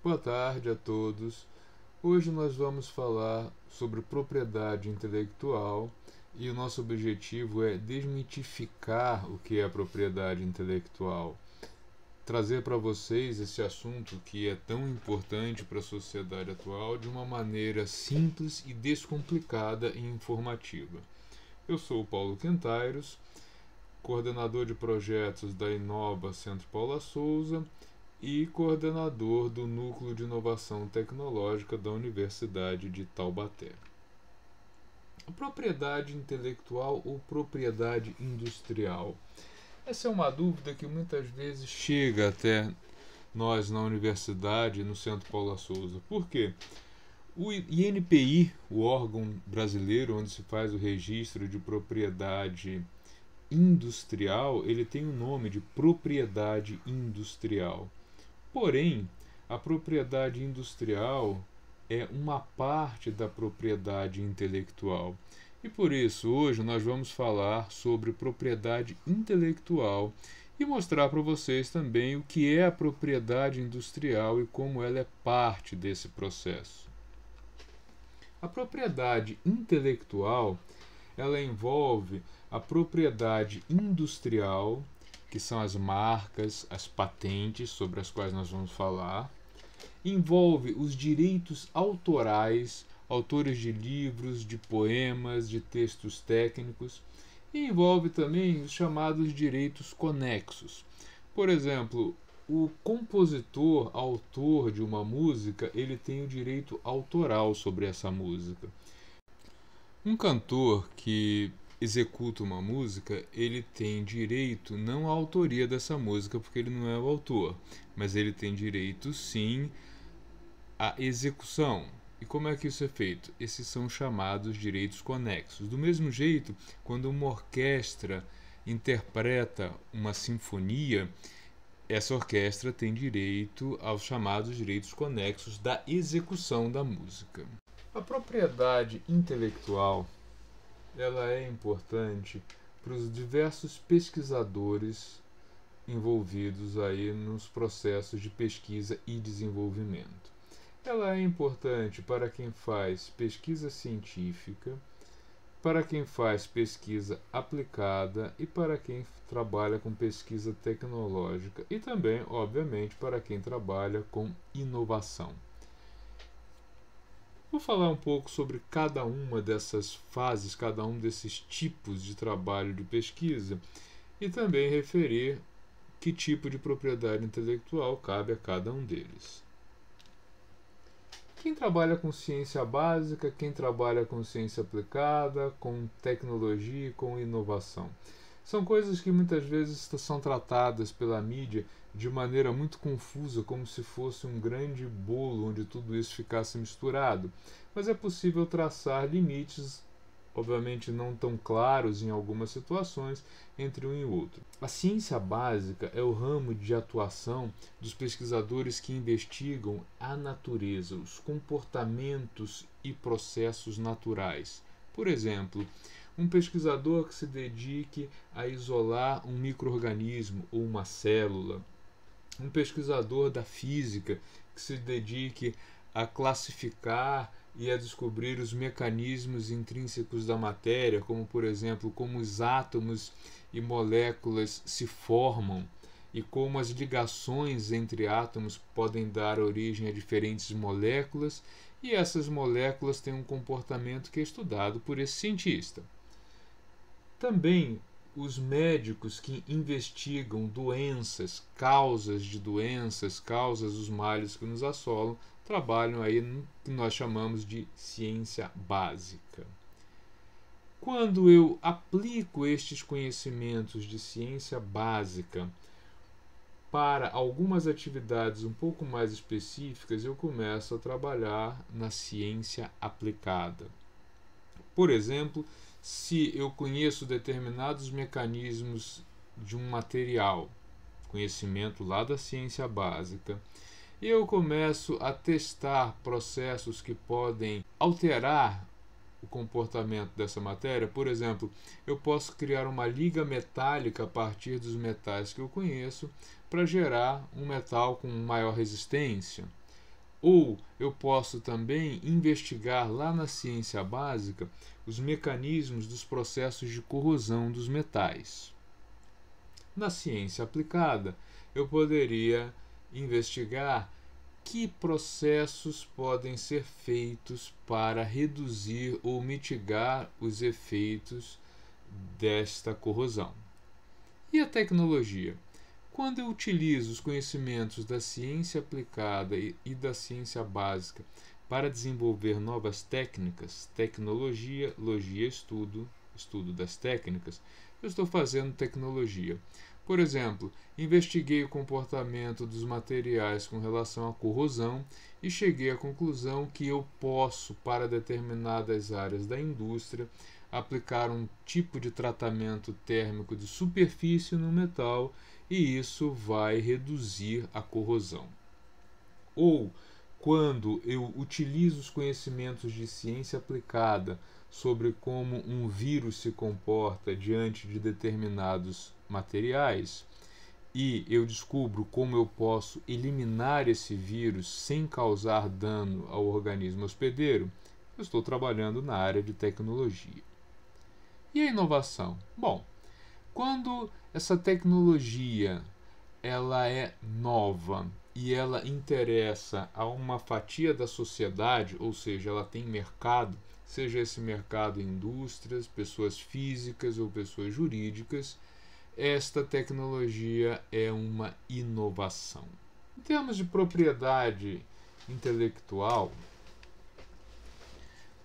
Boa tarde a todos. Hoje nós vamos falar sobre propriedade intelectual e o nosso objetivo é desmitificar o que é a propriedade intelectual. Trazer para vocês esse assunto que é tão importante para a sociedade atual de uma maneira simples e descomplicada e informativa. Eu sou o Paulo Quentairos, coordenador de projetos da Inova Centro Paula Souza e coordenador do Núcleo de Inovação Tecnológica da Universidade de Taubaté. A propriedade intelectual ou propriedade industrial? Essa é uma dúvida que muitas vezes chega até nós na universidade, no Centro Paula Souza. Por quê? O INPI, o órgão brasileiro onde se faz o registro de propriedade industrial, ele tem o nome de propriedade industrial. Porém, a propriedade industrial é uma parte da propriedade intelectual. E por isso, hoje nós vamos falar sobre propriedade intelectual e mostrar para vocês também o que é a propriedade industrial e como ela é parte desse processo. A propriedade intelectual, ela envolve a propriedade industrial, que são as marcas, as patentes sobre as quais nós vamos falar. Envolve os direitos autorais, autores de livros, de poemas, de textos técnicos. E envolve também os chamados direitos conexos. Por exemplo, o compositor, autor de uma música, ele tem o direito autoral sobre essa música. Um cantor que executa uma música, ele tem direito não à autoria dessa música, porque ele não é o autor, mas ele tem direito sim à execução. E como é que isso é feito? Esses são chamados direitos conexos. Do mesmo jeito, quando uma orquestra interpreta uma sinfonia, essa orquestra tem direito aos chamados direitos conexos da execução da música. A propriedade intelectual, ela é importante para os diversos pesquisadores envolvidos aí nos processos de pesquisa e desenvolvimento. Ela é importante para quem faz pesquisa científica, para quem faz pesquisa aplicada e para quem trabalha com pesquisa tecnológica e também, obviamente, para quem trabalha com inovação. Vou falar um pouco sobre cada uma dessas fases, cada um desses tipos de trabalho de pesquisa e também referir que tipo de propriedade intelectual cabe a cada um deles. Quem trabalha com ciência básica, quem trabalha com ciência aplicada, com tecnologia e com inovação. São coisas que muitas vezes são tratadas pela mídia de maneira muito confusa, como se fosse um grande bolo onde tudo isso ficasse misturado. Mas é possível traçar limites, obviamente não tão claros em algumas situações, entre um e outro. A ciência básica é o ramo de atuação dos pesquisadores que investigam a natureza, os comportamentos e processos naturais. Por exemplo, um pesquisador que se dedique a isolar um micro-organismo ou uma célula, um pesquisador da física que se dedique a classificar e a descobrir os mecanismos intrínsecos da matéria, como por exemplo, como os átomos e moléculas se formam e como as ligações entre átomos podem dar origem a diferentes moléculas, e essas moléculas têm um comportamento que é estudado por esse cientista. Também os médicos que investigam doenças, causas de doenças, causas dos males que nos assolam, trabalham aí no que nós chamamos de ciência básica. Quando eu aplico estes conhecimentos de ciência básica para algumas atividades um pouco mais específicas, eu começo a trabalhar na ciência aplicada. Por exemplo, se eu conheço determinados mecanismos de um material, conhecimento lá da ciência básica, e eu começo a testar processos que podem alterar o comportamento dessa matéria. Por exemplo, eu posso criar uma liga metálica a partir dos metais que eu conheço para gerar um metal com maior resistência. Ou eu posso também investigar lá na ciência básica os mecanismos dos processos de corrosão dos metais. Na ciência aplicada, eu poderia investigar que processos podem ser feitos para reduzir ou mitigar os efeitos desta corrosão. E a tecnologia? Quando eu utilizo os conhecimentos da ciência aplicada e da ciência básica para desenvolver novas técnicas, tecnologia, logia, estudo das técnicas, eu estou fazendo tecnologia. Por exemplo, investiguei o comportamento dos materiais com relação à corrosão e cheguei à conclusão que eu posso, para determinadas áreas da indústria, aplicar um tipo de tratamento térmico de superfície no metal e isso vai reduzir a corrosão. Ou, quando eu utilizo os conhecimentos de ciência aplicada sobre como um vírus se comporta diante de determinados materiais, e eu descubro como eu posso eliminar esse vírus sem causar dano ao organismo hospedeiro, eu estou trabalhando na área de tecnologia. E a inovação? Bom, quando essa tecnologia ela é nova e ela interessa a uma fatia da sociedade, ou seja, ela tem mercado, seja esse mercado indústrias, pessoas físicas ou pessoas jurídicas, esta tecnologia é uma inovação. Em termos de propriedade intelectual,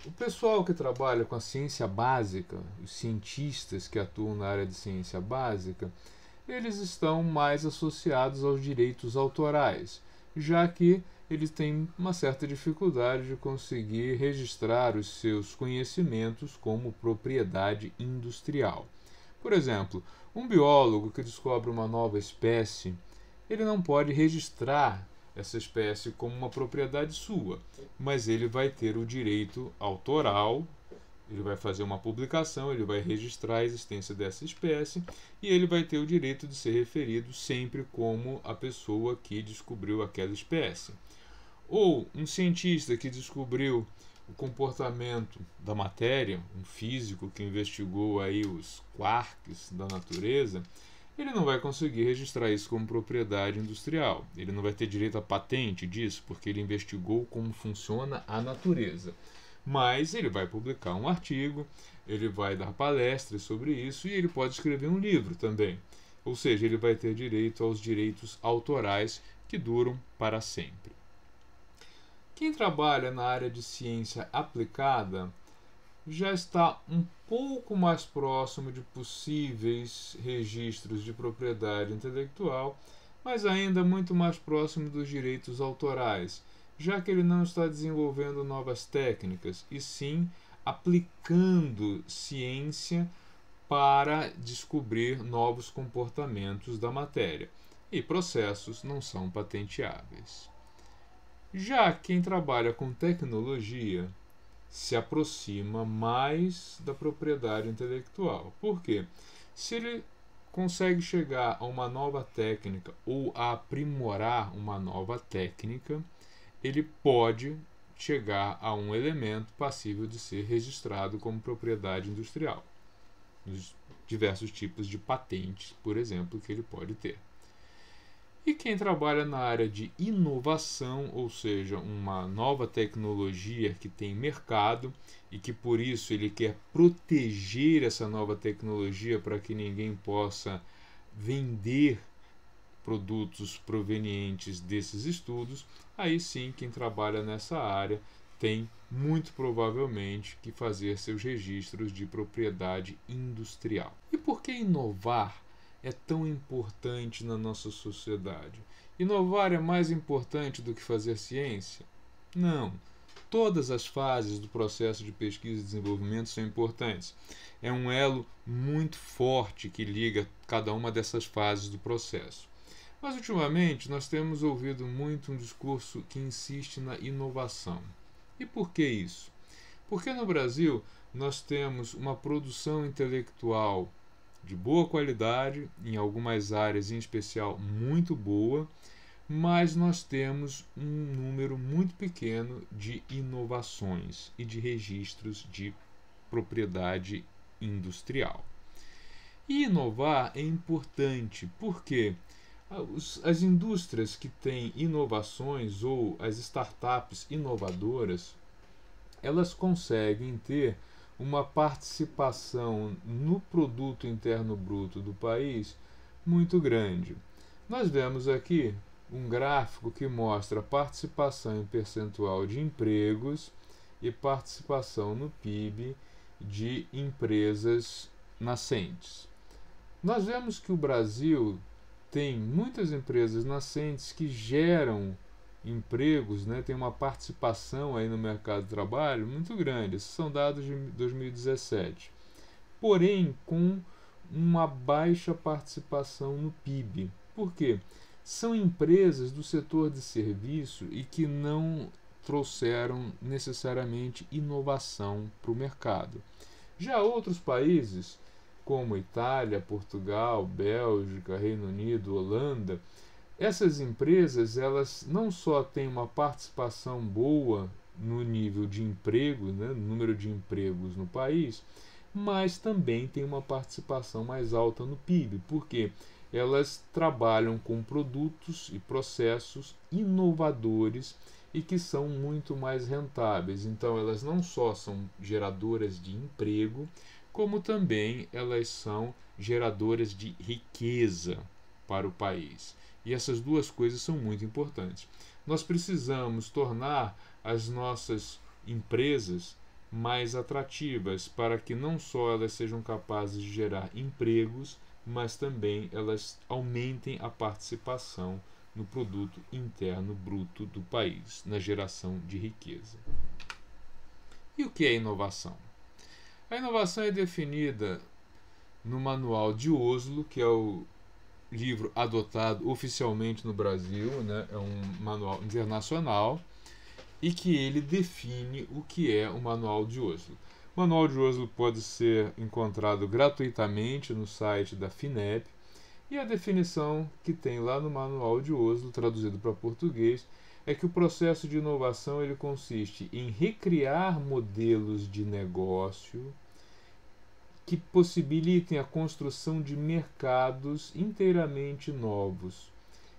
o pessoal que trabalha com a ciência básica, os cientistas que atuam na área de ciência básica, eles estão mais associados aos direitos autorais, já que eles têm uma certa dificuldade de conseguir registrar os seus conhecimentos como propriedade industrial. Por exemplo, um biólogo que descobre uma nova espécie, ele não pode registrar essa espécie como uma propriedade sua, mas ele vai ter o direito autoral, ele vai fazer uma publicação, ele vai registrar a existência dessa espécie e ele vai ter o direito de ser referido sempre como a pessoa que descobriu aquela espécie. Ou um cientista que descobriu o comportamento da matéria, um físico que investigou aí os quarks da natureza, ele não vai conseguir registrar isso como propriedade industrial. Ele não vai ter direito à patente disso, porque ele investigou como funciona a natureza. Mas ele vai publicar um artigo, ele vai dar palestras sobre isso e ele pode escrever um livro também. Ou seja, ele vai ter direito aos direitos autorais que duram para sempre. Quem trabalha na área de ciência aplicada já está um pouco mais próximo de possíveis registros de propriedade intelectual, mas ainda muito mais próximo dos direitos autorais, já que ele não está desenvolvendo novas técnicas, e sim aplicando ciência para descobrir novos comportamentos da matéria, e processos não são patenteáveis. Já quem trabalha com tecnologia se aproxima mais da propriedade intelectual. Por quê? Se ele consegue chegar a uma nova técnica ou a aprimorar uma nova técnica, ele pode chegar a um elemento passível de ser registrado como propriedade industrial, nos diversos tipos de patentes, por exemplo, que ele pode ter. E quem trabalha na área de inovação, ou seja, uma nova tecnologia que tem mercado e que por isso ele quer proteger essa nova tecnologia para que ninguém possa vender produtos provenientes desses estudos, aí sim quem trabalha nessa área tem muito provavelmente que fazer seus registros de propriedade industrial. E por que inovar é tão importante na nossa sociedade? Inovar é mais importante do que fazer ciência? Não. Todas as fases do processo de pesquisa e desenvolvimento são importantes. É um elo muito forte que liga cada uma dessas fases do processo. Mas ultimamente nós temos ouvido muito um discurso que insiste na inovação. E por que isso? Porque no Brasil nós temos uma produção intelectual de boa qualidade, em algumas áreas em especial muito boa, mas nós temos um número muito pequeno de inovações e de registros de propriedade industrial. E inovar é importante porque as indústrias que têm inovações ou as startups inovadoras, elas conseguem ter uma participação no produto interno bruto do país muito grande. Nós vemos aqui um gráfico que mostra a participação em percentual de empregos e participação no PIB de empresas nascentes. Nós vemos que o Brasil tem muitas empresas nascentes que geram empregos, né, tem uma participação aí no mercado de trabalho muito grande. Esses são dados de 2017. Porém, com uma baixa participação no PIB. Por quê? São empresas do setor de serviço e que não trouxeram necessariamente inovação para o mercado. Já outros países, como Itália, Portugal, Bélgica, Reino Unido, Holanda, essas empresas elas não só têm uma participação boa no nível de emprego, né, no número de empregos no país, mas também têm uma participação mais alta no PIB, porque elas trabalham com produtos e processos inovadores e que são muito mais rentáveis. Então, elas não só são geradoras de emprego, como também elas são geradoras de riqueza para o país. E essas duas coisas são muito importantes. Nós precisamos tornar as nossas empresas mais atrativas para que não só elas sejam capazes de gerar empregos, mas também elas aumentem a participação no produto interno bruto do país, na geração de riqueza. E o que é inovação? A inovação é definida no Manual de Oslo, que é o livro adotado oficialmente no Brasil, né? É um manual internacional e que ele define o que é o Manual de Oslo. O Manual de Oslo pode ser encontrado gratuitamente no site da FINEP e a definição que tem lá no Manual de Oslo, traduzido para português, é que o processo de inovação ele consiste em recriar modelos de negócio que possibilitem a construção de mercados inteiramente novos.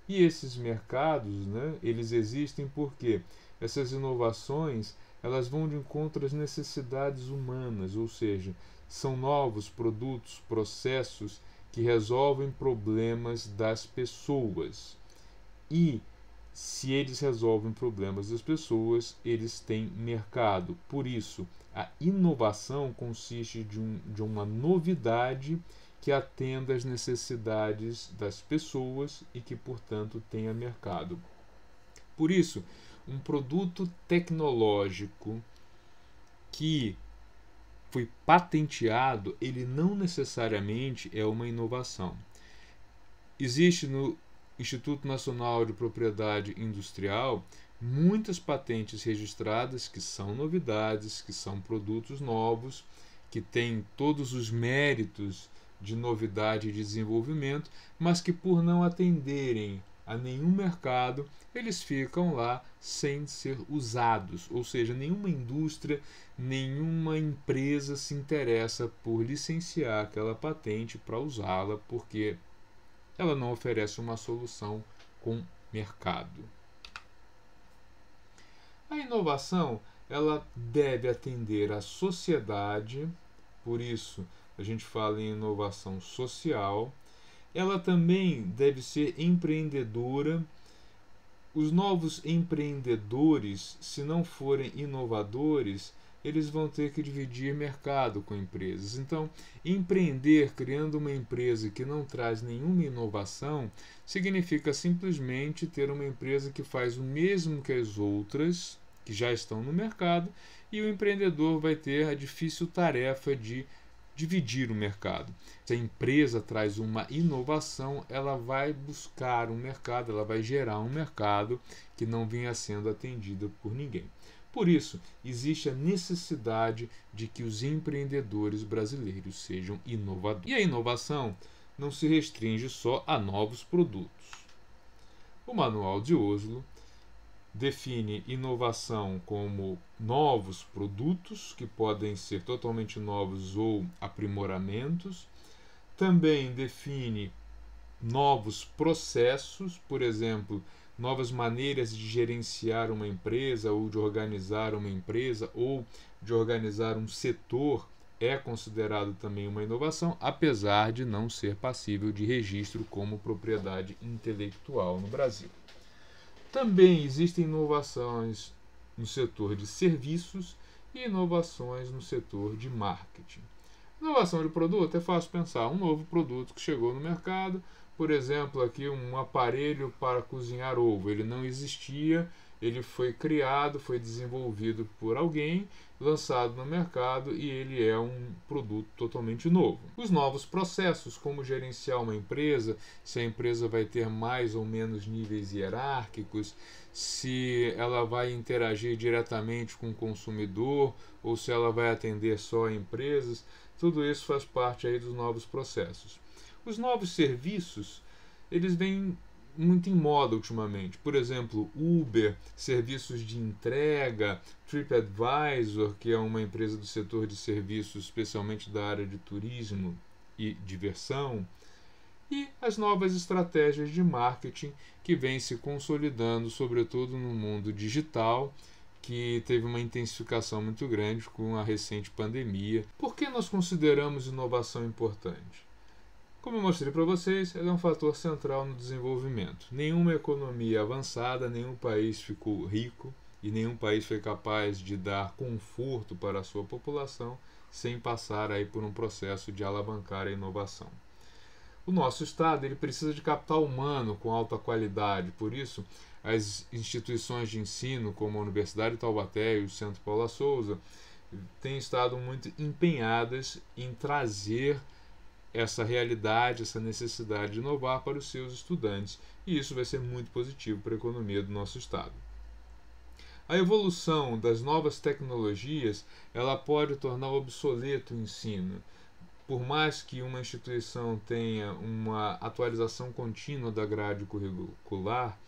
E esses mercados, né, eles existem porque essas inovações elas vão de encontro às necessidades humanas, ou seja, são novos produtos, processos que resolvem problemas das pessoas. E se eles resolvem problemas das pessoas, eles têm mercado. Por isso, a inovação consiste de uma novidade que atenda às necessidades das pessoas e que, portanto, tenha mercado. Por isso, um produto tecnológico que foi patenteado, ele não necessariamente é uma inovação. Existe no Instituto Nacional de Propriedade Industrial muitas patentes registradas que são novidades, que são produtos novos, que têm todos os méritos de novidade e desenvolvimento, mas que por não atenderem a nenhum mercado, eles ficam lá sem ser usados, ou seja, nenhuma indústria, nenhuma empresa se interessa por licenciar aquela patente para usá-la, porque ela não oferece uma solução com mercado. A inovação ela deve atender à sociedade, por isso a gente fala em inovação social. Ela também deve ser empreendedora. Os novos empreendedores, se não forem inovadores, eles vão ter que dividir mercado com empresas. Então, empreender criando uma empresa que não traz nenhuma inovação significa simplesmente ter uma empresa que faz o mesmo que as outras, que já estão no mercado, e o empreendedor vai ter a difícil tarefa de dividir o mercado. Se a empresa traz uma inovação, ela vai buscar um mercado, ela vai gerar um mercado que não vinha sendo atendido por ninguém. Por isso, existe a necessidade de que os empreendedores brasileiros sejam inovadores. E a inovação não se restringe só a novos produtos. O Manual de Oslo define inovação como novos produtos, que podem ser totalmente novos ou aprimoramentos. Também define novos processos, por exemplo, novas maneiras de gerenciar uma empresa ou de organizar uma empresa ou de organizar um setor é considerado também uma inovação, apesar de não ser passível de registro como propriedade intelectual no Brasil. Também existem inovações no setor de serviços e inovações no setor de marketing. Inovação de produto é fácil pensar, um novo produto que chegou no mercado, por exemplo, aqui um aparelho para cozinhar ovo. Ele não existia, ele foi criado, foi desenvolvido por alguém, lançado no mercado e ele é um produto totalmente novo. Os novos processos, como gerenciar uma empresa, se a empresa vai ter mais ou menos níveis hierárquicos, se ela vai interagir diretamente com o consumidor ou se ela vai atender só empresas, tudo isso faz parte aí dos novos processos. Os novos serviços, eles vêm muito em moda ultimamente. Por exemplo, Uber, serviços de entrega, TripAdvisor, que é uma empresa do setor de serviços, especialmente da área de turismo e diversão, e as novas estratégias de marketing que vêm se consolidando, sobretudo no mundo digital, que teve uma intensificação muito grande com a recente pandemia. Por que nós consideramos inovação importante? Como eu mostrei para vocês, ela é um fator central no desenvolvimento. Nenhuma economia avançada, nenhum país ficou rico e nenhum país foi capaz de dar conforto para a sua população sem passar aí por um processo de alavancar a inovação. O nosso Estado ele precisa de capital humano com alta qualidade, por isso as instituições de ensino como a Universidade de Taubaté e o Centro Paula Souza têm estado muito empenhadas em trazer essa realidade, essa necessidade de inovar para os seus estudantes, e isso vai ser muito positivo para a economia do nosso Estado. A evolução das novas tecnologias ela pode tornar obsoleto o ensino. Por mais que uma instituição tenha uma atualização contínua da grade curricular,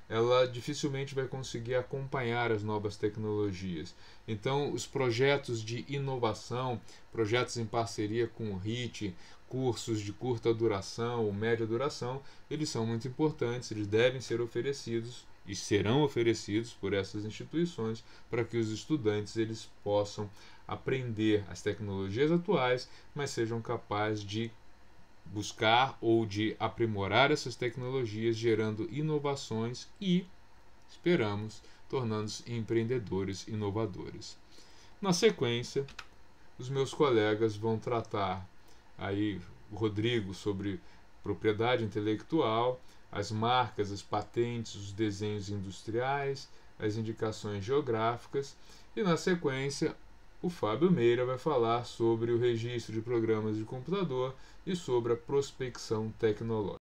ela dificilmente vai conseguir acompanhar as novas tecnologias. Então, os projetos de inovação, projetos em parceria com o RIT, cursos de curta duração ou média duração, eles são muito importantes, eles devem ser oferecidos e serão oferecidos por essas instituições para que os estudantes eles possam aprender as tecnologias atuais, mas sejam capazes de buscar ou de aprimorar essas tecnologias, gerando inovações e, esperamos, tornando-se empreendedores inovadores. Na sequência, os meus colegas vão tratar aí o Rodrigo sobre propriedade intelectual, as marcas, as patentes, os desenhos industriais, as indicações geográficas e, na sequência, o Fábio Meira vai falar sobre o registro de programas de computador e sobre a prospecção tecnológica.